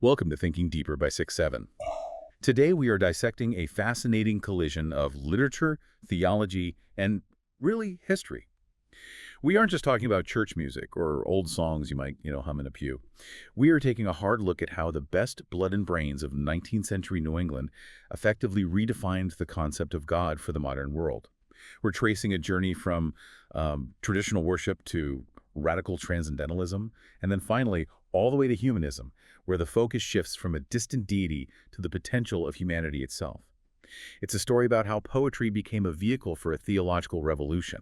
Welcome to Thinking Deeper by 6-7. Today we are dissecting a fascinating collision of literature, theology, and really history. We aren't just talking about church music or old songs you might, hum in a pew. We are taking a hard look at how the best blood and brains of 19th century New England effectively redefined the concept of God for the modern world. We're tracing a journey from traditional worship to radical transcendentalism, and then finally all the way to humanism, where the focus shifts from a distant deity to the potential of humanity itself. It's a story about how poetry became a vehicle for a theological revolution,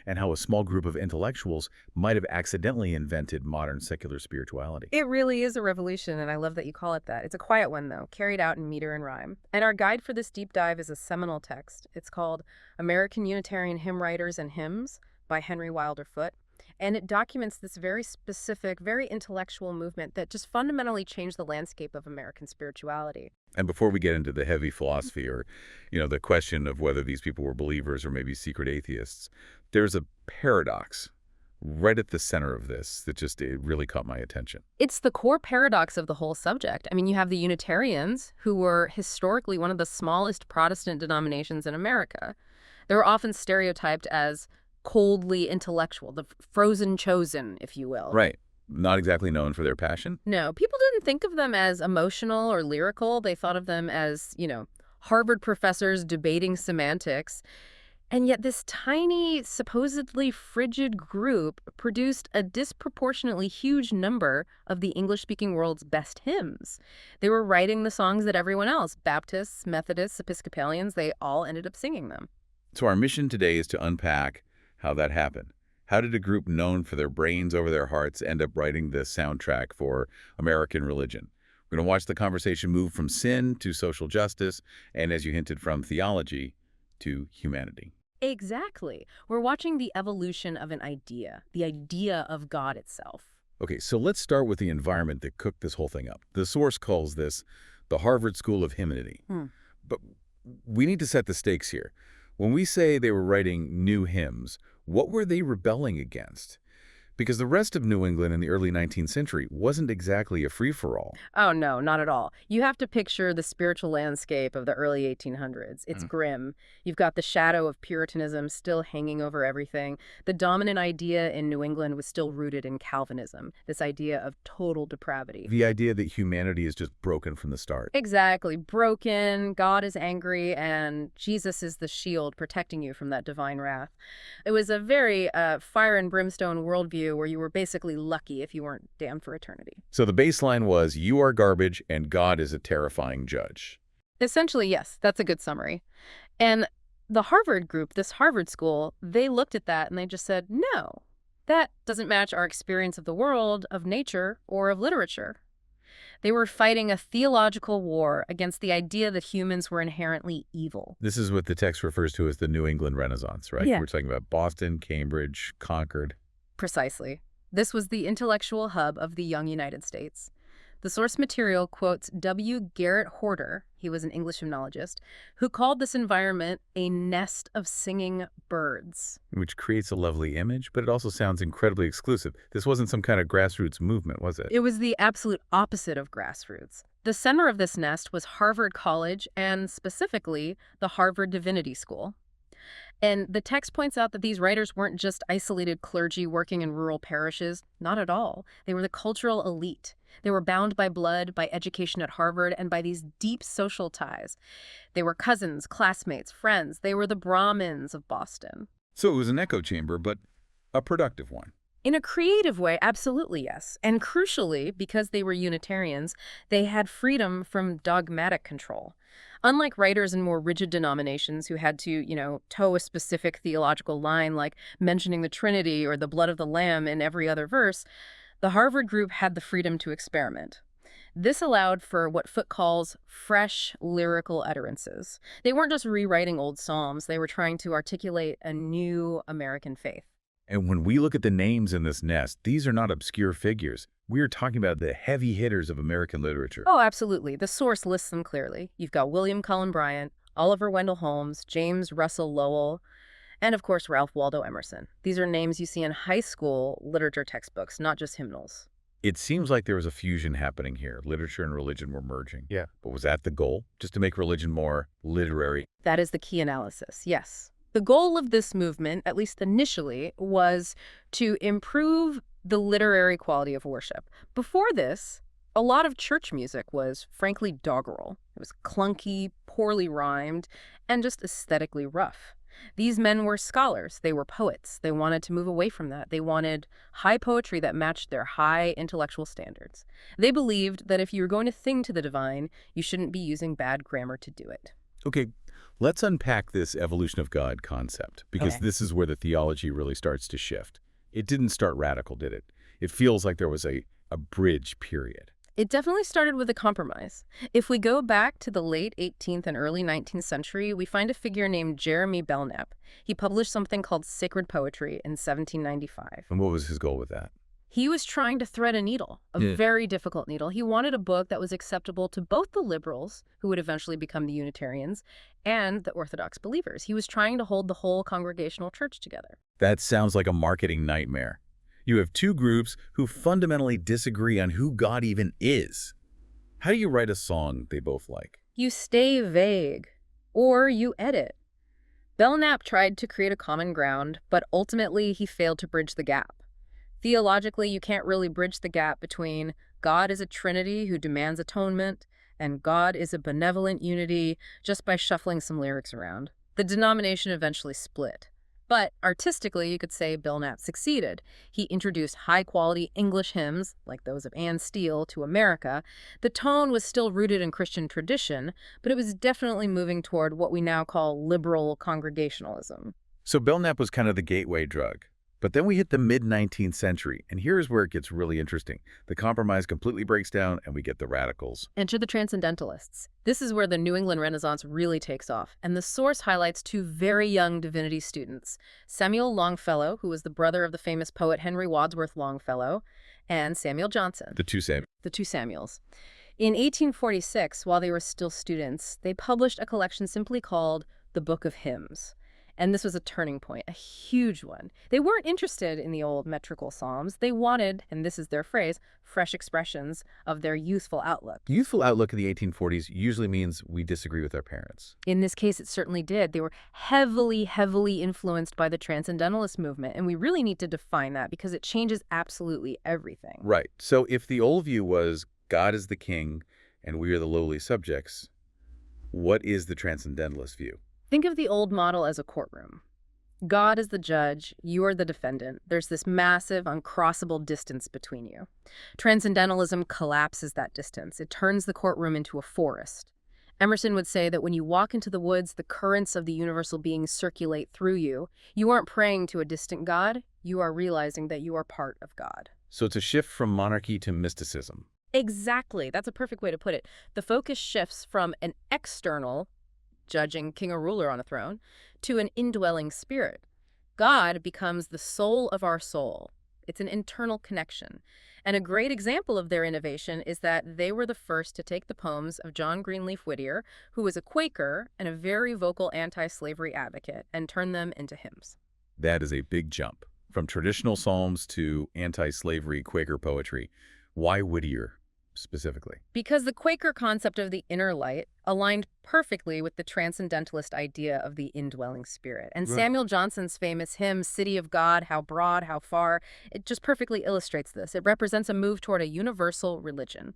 and how a small group of intellectuals might have accidentally invented modern secular spirituality. It really is a revolution, and I love that you call it that. It's a quiet one, though, carried out in meter and rhyme. And our guide for this deep dive is a seminal text. It's called American Unitarian Hymn Writers and Hymns by Henry Wilder Foote. And it documents this very specific, very intellectual movement that just fundamentally changed the landscape of American spirituality. And before we get into the heavy philosophy or, the question of whether these people were believers or maybe secret atheists, there's a paradox right at the center of this that it really caught my attention. It's the core paradox of the whole subject. I mean, you have the Unitarians, who were historically one of the smallest Protestant denominations in America. They were often stereotyped as coldly intellectual, the frozen chosen, if you will. Right. Not exactly known for their passion. No, people didn't think of them as emotional or lyrical. They thought of them as, Harvard professors debating semantics. And yet this tiny, supposedly frigid group produced a disproportionately huge number of the English-speaking world's best hymns. They were writing the songs that everyone else, Baptists, Methodists, Episcopalians, they all ended up singing them. So our mission today is to unpack how that happened. How did a group known for their brains over their hearts end up writing the soundtrack for American religion? We're going to watch the conversation move from sin to social justice, and as you hinted, from theology to humanity. Exactly. We're watching the evolution of an idea, the idea of God itself. Okay, so let's start with the environment that cooked this whole thing up. The source calls this the Harvard School of Hymnody. But we need to set the stakes here. When we say they were writing new hymns, what were they rebelling against? Because the rest of New England in the early 19th century wasn't exactly a free-for-all. Oh, no, not at all. You have to picture the spiritual landscape of the early 1800s. It's grim. You've got the shadow of Puritanism still hanging over everything. The dominant idea in New England was still rooted in Calvinism, this idea of total depravity. The idea that humanity is just broken from the start. Exactly. Broken, God is angry, and Jesus is the shield protecting you from that divine wrath. It was a very fire and brimstone worldview where you were basically lucky if you weren't damned for eternity. So the baseline was, you are garbage and God is a terrifying judge. Essentially, yes, that's a good summary. And the Harvard group, this Harvard school, they looked at that and they just said, no, that doesn't match our experience of the world, of nature, or of literature. They were fighting a theological war against the idea that humans were inherently evil. This is what the text refers to as the New England Renaissance, right? Yeah. We're talking about Boston, Cambridge, Concord. Precisely. This was the intellectual hub of the young United States. The source material quotes W. Garrett Horder, he was an English hymnologist, who called this environment a nest of singing birds. Which creates a lovely image, but it also sounds incredibly exclusive. This wasn't some kind of grassroots movement, was it? It was the absolute opposite of grassroots. The center of this nest was Harvard College and specifically the Harvard Divinity School. And the text points out that these writers weren't just isolated clergy working in rural parishes. Not at all. They were the cultural elite. They were bound by blood, by education at Harvard, and by these deep social ties. They were cousins, classmates, friends. They were the Brahmins of Boston. So it was an echo chamber, but a productive one. In a creative way, absolutely yes. And crucially, because they were Unitarians, they had freedom from dogmatic control. Unlike writers in more rigid denominations who had to, toe a specific theological line like mentioning the Trinity or the blood of the Lamb in every other verse, the Harvard group had the freedom to experiment. This allowed for what Foote calls fresh lyrical utterances. They weren't just rewriting old psalms, they were trying to articulate a new American faith. And when we look at the names in this nest, these are not obscure figures. We are talking about the heavy hitters of American literature. Oh, absolutely. The source lists them clearly. You've got William Cullen Bryant, Oliver Wendell Holmes, James Russell Lowell, and of course Ralph Waldo Emerson. These are names you see in high school literature textbooks, not just hymnals. It seems like there was a fusion happening here. Literature and religion were merging. Yeah. But was that the goal? Just to make religion more literary? That is the key analysis, yes. The goal of this movement, at least initially, was to improve the literary quality of worship. Before this, a lot of church music was, frankly, doggerel. It was clunky, poorly rhymed, and just aesthetically rough. These men were scholars. They were poets. They wanted to move away from that. They wanted high poetry that matched their high intellectual standards. They believed that if you were going to sing to the divine, you shouldn't be using bad grammar to do it. Okay, let's unpack this evolution of God concept, because Okay. this is where the theology really starts to shift. It didn't start radical, did it? It feels like there was a bridge period. It definitely started with a compromise. If we go back to the late 18th and early 19th century, we find a figure named Jeremy Belknap. He published something called Sacred Poetry in 1795. And what was his goal with that? He was trying to thread a needle, a very difficult needle. He wanted a book that was acceptable to both the liberals, who would eventually become the Unitarians, and the Orthodox believers. He was trying to hold the whole congregational church together. That sounds like a marketing nightmare. You have two groups who fundamentally disagree on who God even is. How do you write a song they both like? You stay vague, or you edit. Belknap tried to create a common ground, but ultimately he failed to bridge the gap. Theologically, you can't really bridge the gap between God is a trinity who demands atonement and God is a benevolent unity just by shuffling some lyrics around. The denomination eventually split. But artistically, you could say Belknap succeeded. He introduced high-quality English hymns, like those of Anne Steele, to America. The tone was still rooted in Christian tradition, but it was definitely moving toward what we now call liberal congregationalism. So Belknap was kind of the gateway drug. But then we hit the mid-19th century, and here's where it gets really interesting. The compromise completely breaks down, and we get the radicals. Enter the Transcendentalists. This is where the New England Renaissance really takes off, and the source highlights two very young divinity students, Samuel Longfellow, who was the brother of the famous poet Henry Wadsworth Longfellow, and Samuel Johnson. The two Samuels. In 1846, while they were still students, they published a collection simply called The Book of Hymns. And this was a turning point, a huge one. They weren't interested in the old metrical psalms. They wanted, and this is their phrase, fresh expressions of their youthful outlook. Youthful outlook in the 1840s usually means we disagree with our parents. In this case, it certainly did. They were heavily influenced by the Transcendentalist movement, and we really need to define that because it changes absolutely everything. Right. So if the old view was God is the king and we are the lowly subjects, what is the Transcendentalist view? Think of the old model as a courtroom. God is the judge, you are the defendant. There's this massive, uncrossable distance between you. Transcendentalism collapses that distance. It turns the courtroom into a forest. Emerson would say that when you walk into the woods, the currents of the universal being circulate through you. You aren't praying to a distant God, you are realizing that you are part of God. So it's a shift from monarchy to mysticism. Exactly. That's a perfect way to put it. The focus shifts from an external, judging king or ruler on a throne, to an indwelling spirit. God becomes the soul of our soul. It's an internal connection. And a great example of their innovation is that they were the first to take the poems of John Greenleaf Whittier, who was a Quaker and a very vocal anti-slavery advocate, and turn them into hymns. That is a big jump. From traditional psalms to anti-slavery Quaker poetry. Why Whittier specifically? Because the Quaker concept of the inner light aligned perfectly with the Transcendentalist idea of the indwelling spirit. And Right. Samuel Johnson's famous hymn, City of God, How Broad, How Far, it just perfectly illustrates this. It represents a move toward a universal religion.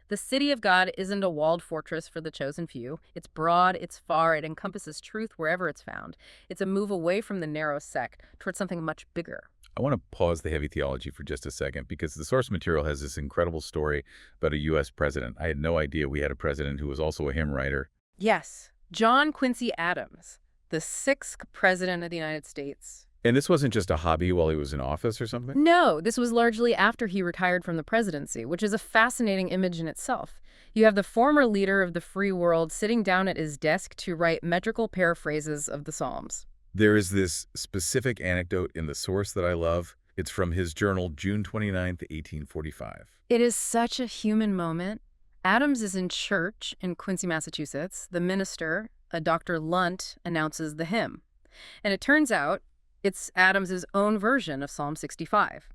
The city of God isn't a walled fortress for the chosen few. It's broad, it's far, it encompasses truth wherever it's found. It's a move away from the narrow sect towards something much bigger. I want to pause the heavy theology for just a second because the source material has this incredible story about a U.S. president. I had no idea we had a president who was also a hymn writer. Yes, John Quincy Adams, the 6th president of the United States. And this wasn't just a hobby while he was in office or something? No, this was largely after he retired from the presidency, which is a fascinating image in itself. You have the former leader of the free world sitting down at his desk to write metrical paraphrases of the Psalms. There is this specific anecdote in the source that I love. It's from his journal, June 29th, 1845. It is such a human moment. Adams is in church in Quincy, Massachusetts. The minister, a Dr. Lunt, announces the hymn. And it turns out it's Adams's own version of Psalm 65.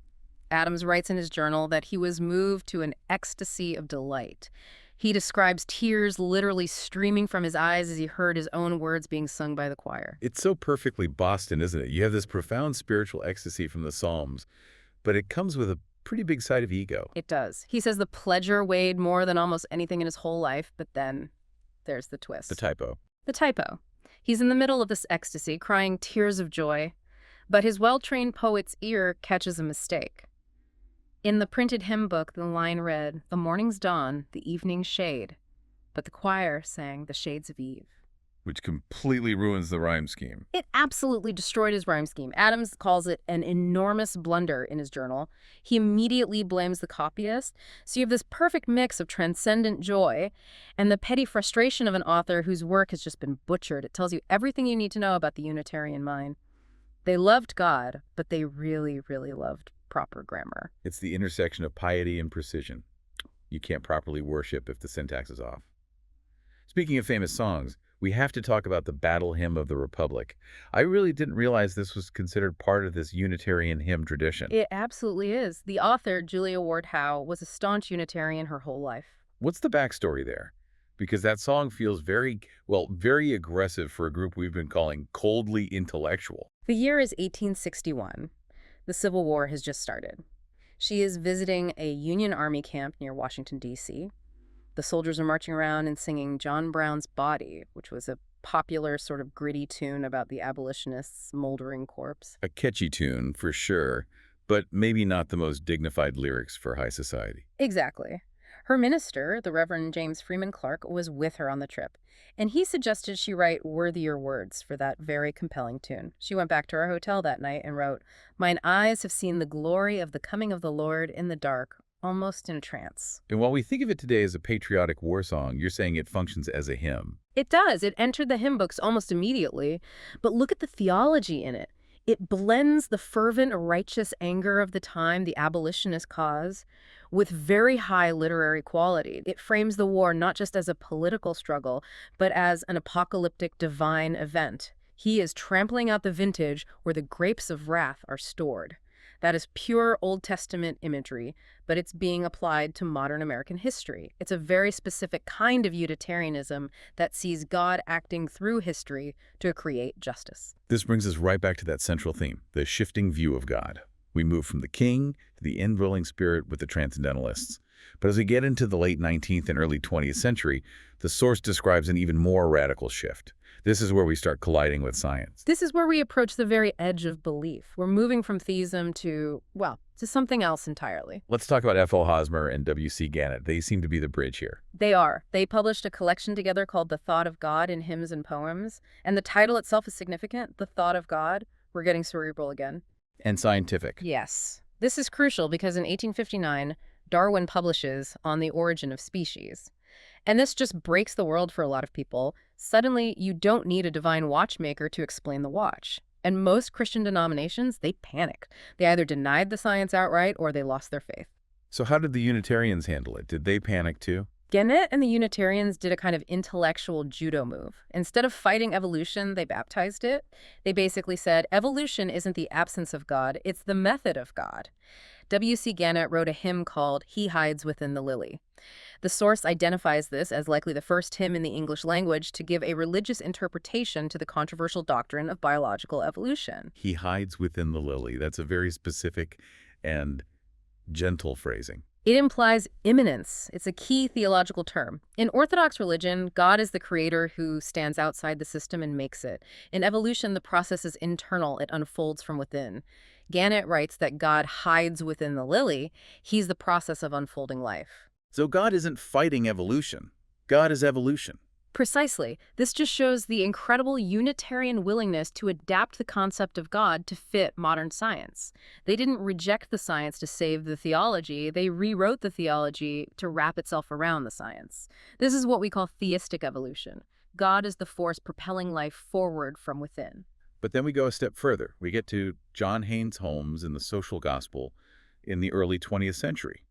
Adams writes in his journal that he was moved to an ecstasy of delight. He describes tears literally streaming from his eyes as he heard his own words being sung by the choir. It's so perfectly Boston, isn't it? You have this profound spiritual ecstasy from the Psalms, but it comes with a pretty big side of ego. It does. He says the pleasure weighed more than almost anything in his whole life, but then there's the twist. The typo. The typo. He's in the middle of this ecstasy, crying tears of joy, but his well-trained poet's ear catches a mistake. In the printed hymn book, the line read, "The morning's dawn, the evening's shade," but the choir sang "The Shades of Eve." Which completely ruins the rhyme scheme. It absolutely destroyed his rhyme scheme. Adams calls it an enormous blunder in his journal. He immediately blames the copyist. So you have this perfect mix of transcendent joy and the petty frustration of an author whose work has just been butchered. It tells you everything you need to know about the Unitarian mind. They loved God, but they really, really loved proper grammar. It's the intersection of piety and precision. You can't properly worship if the syntax is off. Speaking of famous songs, we have to talk about the Battle Hymn of the Republic. I really didn't realize this was considered part of this Unitarian hymn tradition. It absolutely is. The author, Julia Ward Howe, was a staunch Unitarian her whole life. What's the backstory there? Because that song feels very aggressive for a group we've been calling coldly intellectual. The year is 1861. The Civil War has just started. She is visiting a Union Army camp near Washington, D.C. The soldiers are marching around and singing John Brown's Body, which was a popular sort of gritty tune about the abolitionists' moldering corpse. A catchy tune, for sure, but maybe not the most dignified lyrics for high society. Exactly. Her minister, the Reverend James Freeman Clarke, was with her on the trip, and he suggested she write worthier words for that very compelling tune. She went back to her hotel that night and wrote, "Mine eyes have seen the glory of the coming of the Lord in the dark, almost in trance." And while we think of it today as a patriotic war song, you're saying it functions as a hymn. It does. It entered the hymn books almost immediately, but look at the theology in it. It blends the fervent, righteous anger of the time, the abolitionist cause, with very high literary quality. It frames the war not just as a political struggle, but as an apocalyptic divine event. He is trampling out the vintage where the grapes of wrath are stored. That is pure Old Testament imagery, but it's being applied to modern American history. It's a very specific kind of Unitarianism that sees God acting through history to create justice. This brings us right back to that central theme, the shifting view of God. We move from the king to the indwelling spirit with the transcendentalists. But as we get into the late 19th and early 20th century, the source describes an even more radical shift. This is where we start colliding with science. This is where we approach the very edge of belief. We're moving from theism to something else entirely. Let's talk about F.L. Hosmer and W.C. Gannett. They seem to be the bridge here. They are. They published a collection together called The Thought of God in Hymns and Poems. And the title itself is significant, The Thought of God. We're getting cerebral again. And scientific. Yes. This is crucial because in 1859, Darwin publishes On the Origin of Species. And this just breaks the world for a lot of people. Suddenly, you don't need a divine watchmaker to explain the watch. And most Christian denominations, they panicked. They either denied the science outright or they lost their faith. So how did the Unitarians handle it? Did they panic too? Gannett and the Unitarians did a kind of intellectual judo move. Instead of fighting evolution, they baptized it. They basically said, evolution isn't the absence of God, it's the method of God. W.C. Gannett wrote a hymn called He Hides Within the Lily. The source identifies this as likely the first hymn in the English language to give a religious interpretation to the controversial doctrine of biological evolution. He hides within the lily. That's a very specific and gentle phrasing. It implies immanence. It's a key theological term. In Orthodox religion, God is the creator who stands outside the system and makes it. In evolution, the process is internal. It unfolds from within. Gannett writes that God hides within the lily. He's the process of unfolding life. So God isn't fighting evolution. God is evolution. Precisely. This just shows the incredible Unitarian willingness to adapt the concept of God to fit modern science. They didn't reject the science to save the theology. They rewrote the theology to wrap itself around the science. This is what we call theistic evolution. God is the force propelling life forward from within. But then we go a step further. We get to John Haynes Holmes in the Social Gospel in the early 20th century.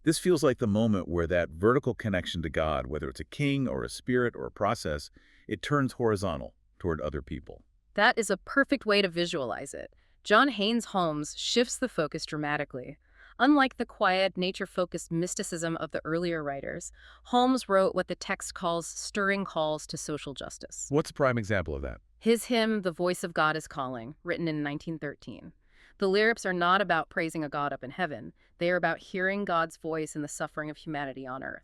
This feels like the moment where that vertical connection to God, whether it's a king or a spirit or a process, it turns horizontal toward other people. That is a perfect way to visualize it. John Haynes Holmes shifts the focus dramatically. Unlike the quiet, nature-focused mysticism of the earlier writers, Holmes wrote what the text calls stirring calls to social justice. What's a prime example of that? His hymn, The Voice of God is Calling, written in 1913. The lyrics are not about praising a God up in heaven. They are about hearing God's voice in the suffering of humanity on earth.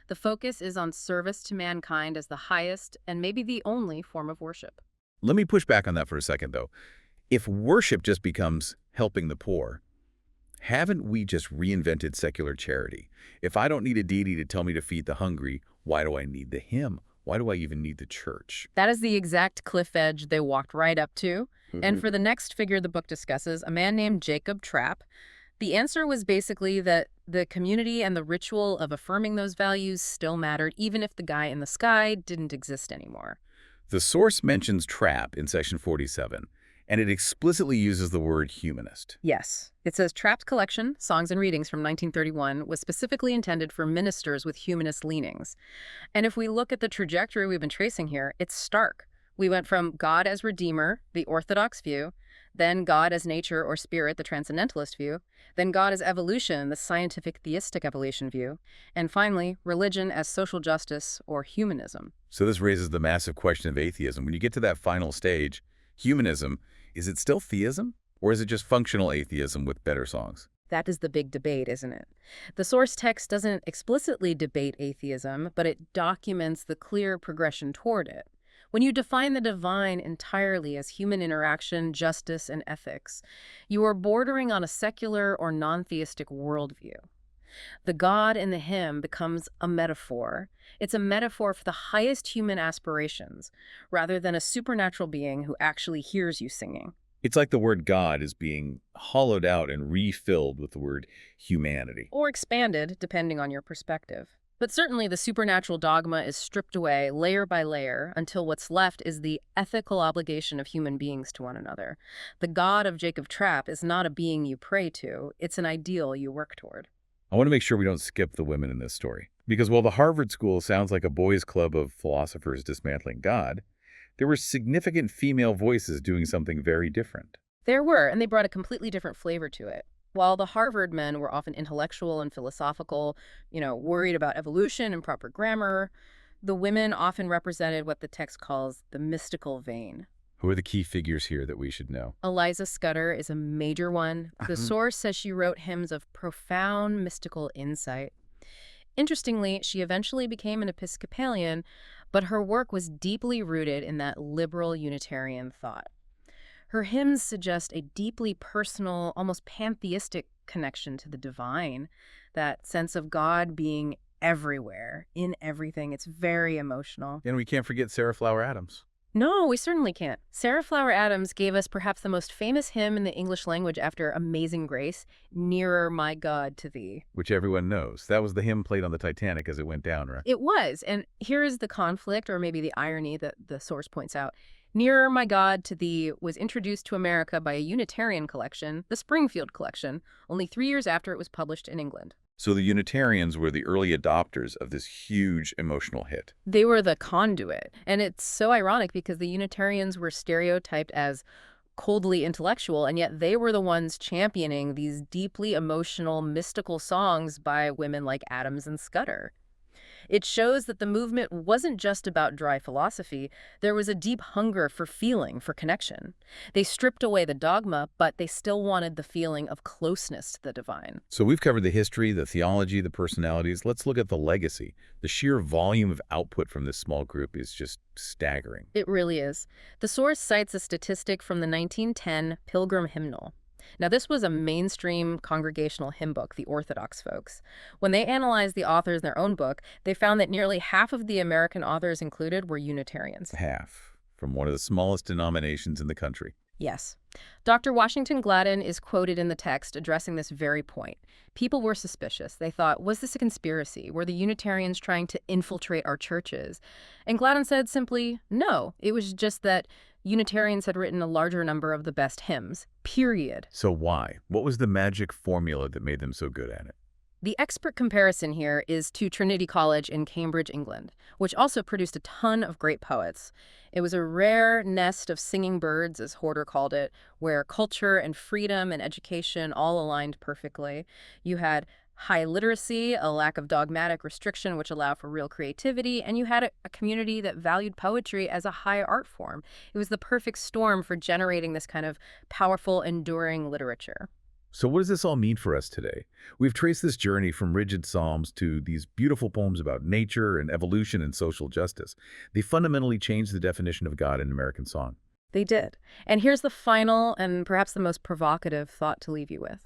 The focus is on service to mankind as the highest and maybe the only form of worship. Let me push back on that for a second, though. If worship just becomes helping the poor, haven't we just reinvented secular charity? If I don't need a deity to tell me to feed the hungry, why do I need the hymn? Why do I even need the church? That is the exact cliff edge they walked right up to. And for the next figure the book discusses, a man named Jacob Trapp, the answer was basically that the community and the ritual of affirming those values still mattered, even if the guy in the sky didn't exist anymore. The source mentions Trapp in section 47, and it explicitly uses the word humanist. Yes. It says Trapp's collection, Songs and Readings from 1931, was specifically intended for ministers with humanist leanings. And if we look at the trajectory we've been tracing here, it's stark. We went from God as Redeemer, the Orthodox view, then God as nature or spirit, the Transcendentalist view, then God as evolution, the scientific theistic evolution view, and finally, religion as social justice or humanism. So this raises the massive question of atheism. When you get to that final stage, humanism, is it still theism? Or is it just functional atheism with better songs? That is the big debate, isn't it? The source text doesn't explicitly debate atheism, but it documents the clear progression toward it. When you define the divine entirely as human interaction, justice, and ethics, you are bordering on a secular or non-theistic worldview. The God in the hymn becomes a metaphor. It's a metaphor for the highest human aspirations, rather than a supernatural being who actually hears you singing. It's like the word God is being hollowed out and refilled with the word humanity. Or expanded, depending on your perspective. But certainly the supernatural dogma is stripped away layer by layer until what's left is the ethical obligation of human beings to one another. The God of Jacob Trapp is not a being you pray to, it's an ideal you work toward. I want to make sure we don't skip the women in this story. Because while the Harvard School sounds like a boys' club of philosophers dismantling God, there were significant female voices doing something very different. There were, and they brought a completely different flavor to it. While the Harvard men were often intellectual and philosophical, worried about evolution and proper grammar, the women often represented what the text calls the mystical vein. Who are the key figures here that we should know? Eliza Scudder is a major one. The source says she wrote hymns of profound mystical insight. Interestingly, she eventually became an Episcopalian, but her work was deeply rooted in that liberal Unitarian thought. Her hymns suggest a deeply personal, almost pantheistic connection to the divine, that sense of God being everywhere, in everything. It's very emotional. And we can't forget Sarah Flower Adams. No, we certainly can't. Sarah Flower Adams gave us perhaps the most famous hymn in the English language after Amazing Grace, Nearer My God to Thee. Which everyone knows. That was the hymn played on the Titanic as it went down, right? It was, and here is the conflict, or maybe the irony that the source points out. Nearer My God to Thee was introduced to America by a Unitarian collection, the Springfield Collection, only 3 years after it was published in England. So the Unitarians were the early adopters of this huge emotional hit. They were the conduit. And it's so ironic because the Unitarians were stereotyped as coldly intellectual, and yet they were the ones championing these deeply emotional, mystical songs by women like Adams and Scudder. It shows that the movement wasn't just about dry philosophy. There was a deep hunger for feeling, for connection. They stripped away the dogma, but they still wanted the feeling of closeness to the divine. So we've covered the history, the theology, the personalities. Let's look at the legacy. The sheer volume of output from this small group is just staggering. It really is. The source cites a statistic from the 1910 Pilgrim Hymnal. Now, this was a mainstream congregational hymn book, the Orthodox folks. When they analyzed the authors in their own book, they found that nearly half of the American authors included were Unitarians. Half, from one of the smallest denominations in the country. Yes. Dr. Washington Gladden is quoted in the text addressing this very point. People were suspicious. They thought, was this a conspiracy? Were the Unitarians trying to infiltrate our churches? And Gladden said simply, no. It was just that Unitarians had written a larger number of the best hymns, period. So why? What was the magic formula that made them so good at it? The expert comparison here is to Trinity College in Cambridge, England, which also produced a ton of great poets. It was a rare nest of singing birds, as Horder called it, where culture and freedom and education all aligned perfectly. You had high literacy, a lack of dogmatic restriction which allowed for real creativity, and you had a community that valued poetry as a high art form. It was the perfect storm for generating this kind of powerful, enduring literature. So what does this all mean for us today? We've traced this journey from rigid psalms to these beautiful poems about nature and evolution and social justice. They fundamentally changed the definition of God in American song. They did. And here's the final and perhaps the most provocative thought to leave you with.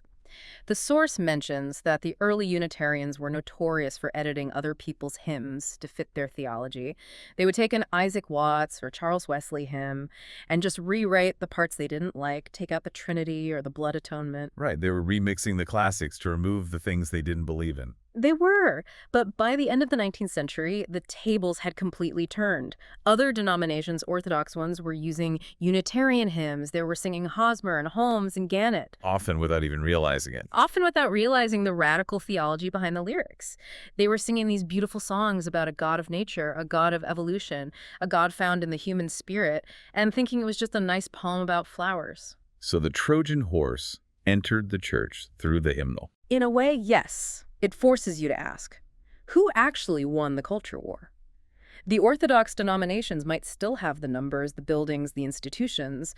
The source mentions that the early Unitarians were notorious for editing other people's hymns to fit their theology. They would take an Isaac Watts or Charles Wesley hymn and just rewrite the parts they didn't like, take out the Trinity or the blood atonement. Right, they were remixing the classics to remove the things they didn't believe in. They were, but by the end of the 19th century, the tables had completely turned. Other denominations, Orthodox ones, were using Unitarian hymns. They were singing Hosmer and Holmes and Gannett. Often without even realizing it. Often without realizing the radical theology behind the lyrics. They were singing these beautiful songs about a God of nature, a God of evolution, a God found in the human spirit, and thinking it was just a nice poem about flowers. So the Trojan horse entered the church through the hymnal. In a way, yes. It forces you to ask, who actually won the culture war? The Orthodox denominations might still have the numbers, the buildings, the institutions,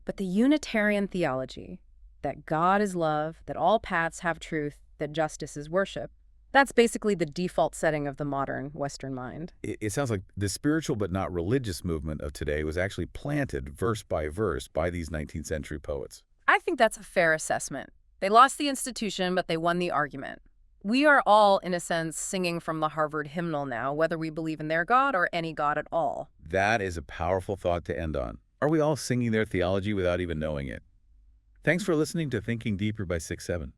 but the Unitarian theology, that God is love, that all paths have truth, that justice is worship, that's basically the default setting of the modern Western mind. It sounds like the spiritual but not religious movement of today was actually planted verse by verse by these 19th century poets. I think that's a fair assessment. They lost the institution, but they won the argument. We are all, in a sense, singing from the Harvard hymnal now, whether we believe in their God or any God at all. That is a powerful thought to end on. Are we all singing their theology without even knowing it? Thanks for listening to Thinking Deeper by 6-7.